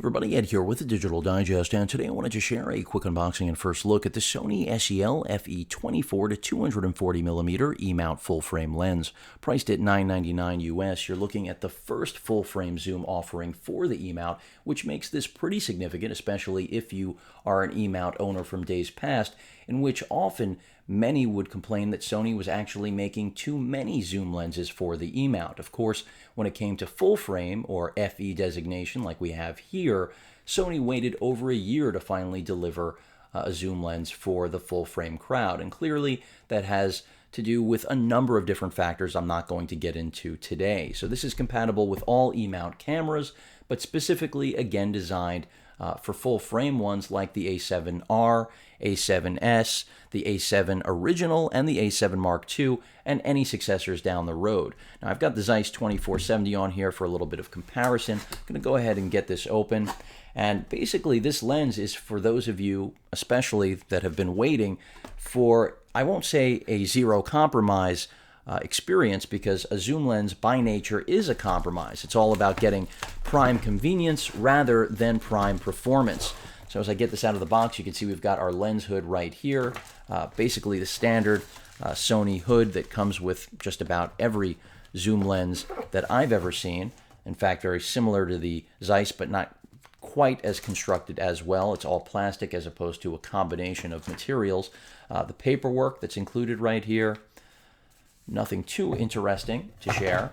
everybody, Ed here with the Digital Digest, and today I wanted to share a quick unboxing and first look at the Sony SEL24240 e-mount full-frame lens. Priced at $9.99 US, you're looking at the first full-frame zoom offering for the e-mount, which makes this pretty significant, especially if you are an e-mount owner from days past, in which often many would complain that Sony was actually making too many zoom lenses for the e-mount. Of course, when it came to full frame or FE designation like we have here, Sony waited over a year to finally deliver a zoom lens for the full frame crowd. And clearly that has to do with a number of different factors I'm not going to get into today. So this is compatible with all e-mount cameras, but specifically again designed for full frame ones like the A7R, A7S, the A7 Original, and the A7 Mark II, and any successors down the road. Now I've got the Zeiss 2470 on here for a little bit of comparison. I'm going to go ahead and get this open. And basically this lens is for those of you, especially that have been waiting for, I won't say a zero compromise experience, because a zoom lens by nature is a compromise. It's all about getting prime convenience rather than prime performance. So as I get this out of the box, you can see we've got our lens hood right here, basically the standard Sony hood that comes with just about every zoom lens that I've ever seen. In fact, very similar to the Zeiss, but not quite as constructed as well. It's all plastic as opposed to a combination of materials. The paperwork that's included right here, nothing too interesting to share.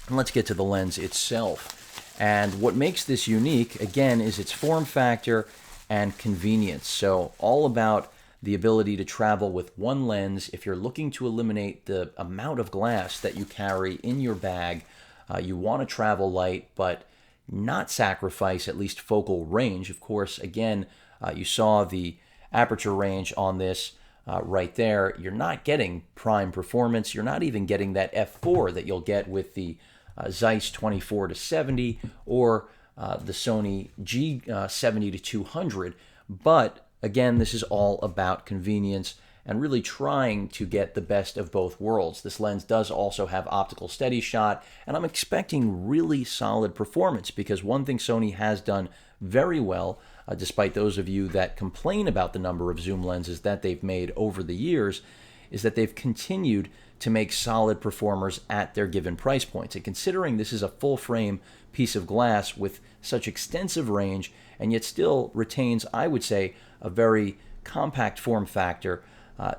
And let's get to the lens itself. And what makes this unique, again, is its form factor and convenience. So all about the ability to travel with one lens. If you're looking to eliminate the amount of glass that you carry in your bag, you want to travel light, but not sacrifice at least focal range. Of course, again, you saw the aperture range on this right there. You're not getting prime performance. You're not even getting that f4 that you'll get with the Zeiss 24-70 or the Sony G70-200. But again, this is all about convenience and really trying to get the best of both worlds. This lens does also have optical Steadyshot, and I'm expecting really solid performance, because one thing Sony has done very well, despite those of you that complain about the number of zoom lenses that they've made over the years, is that they've continued to make solid performers at their given price points. And considering this is a full frame piece of glass with such extensive range and yet still retains, I would say, a very compact form factor,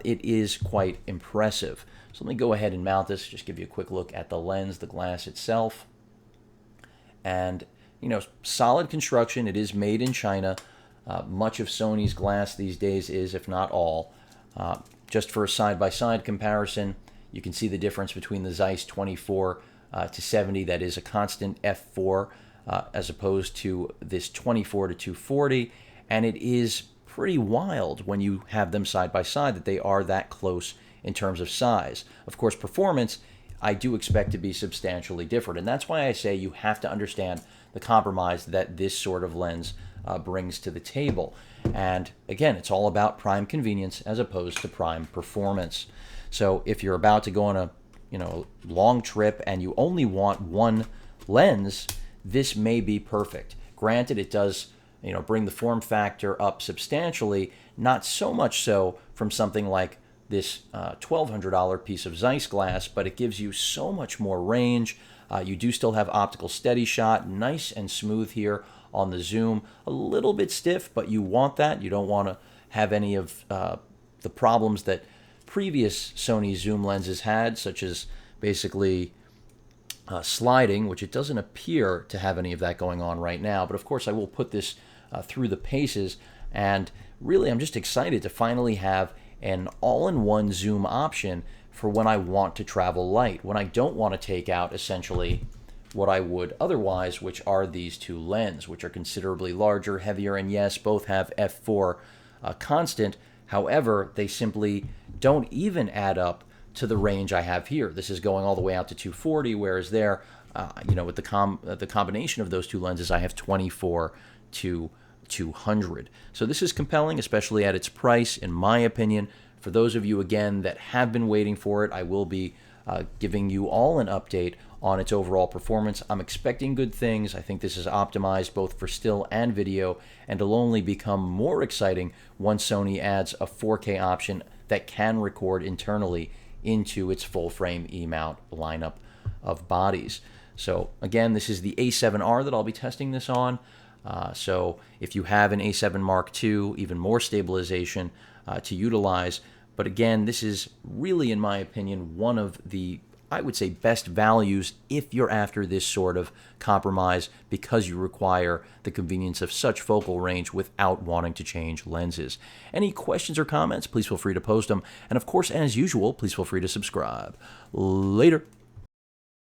it is quite impressive. So let me go ahead and mount this, just give you a quick look at the lens, the glass itself. And, you know, solid construction. It is made in China. Much of Sony's glass these days is, if not all. Just for a side-by-side comparison, you can see the difference between the Zeiss 24-70, that is a constant f4, as opposed to this 24-240, and it is pretty wild when you have them side by side that they are that close in terms of size. Of course, performance, I do expect to be substantially different, and that's why I say you have to understand the compromise that this sort of lens brings to the table. And again, it's all about prime convenience as opposed to prime performance. So if you're about to go on a long trip and you only want one lens, this may be perfect. Granted, it does bring the form factor up substantially, not so much so from something like this $1,200 piece of Zeiss glass, but it gives you so much more range. You do still have optical Steadyshot, nice and smooth here on the zoom. A little bit stiff, but you want that. You don't want to have any of the problems that previous Sony zoom lenses had, such as basically sliding, which it doesn't appear to have any of that going on right now. But of course, I will put this through the paces, and really I'm just excited to finally have an all-in-one zoom option for when I want to travel light, when I don't want to take out essentially what I would otherwise, which are these two lenses, which are considerably larger, heavier, and yes, both have f4 constant. However, they simply don't even add up to the range I have here. This is going all the way out to 240, whereas there, with the combination of those two lenses, I have 24 to 200. So this is compelling, especially at its price, in my opinion. For those of you, again, that have been waiting for it, I will be giving you all an update on its overall performance. I'm expecting good things. I think this is optimized both for still and video, and it'll only become more exciting once Sony adds a 4K option that can record internally into its full-frame E-mount lineup of bodies. So again, this is the A7R that I'll be testing this on. So if you have an A7 Mark II, even more stabilization to utilize. But again, this is really, in my opinion, one of the, I would say, best values if you're after this sort of compromise, because you require the convenience of such focal range without wanting to change lenses. Any questions or comments, please feel free to post them. And of course, as usual, please feel free to subscribe. Later.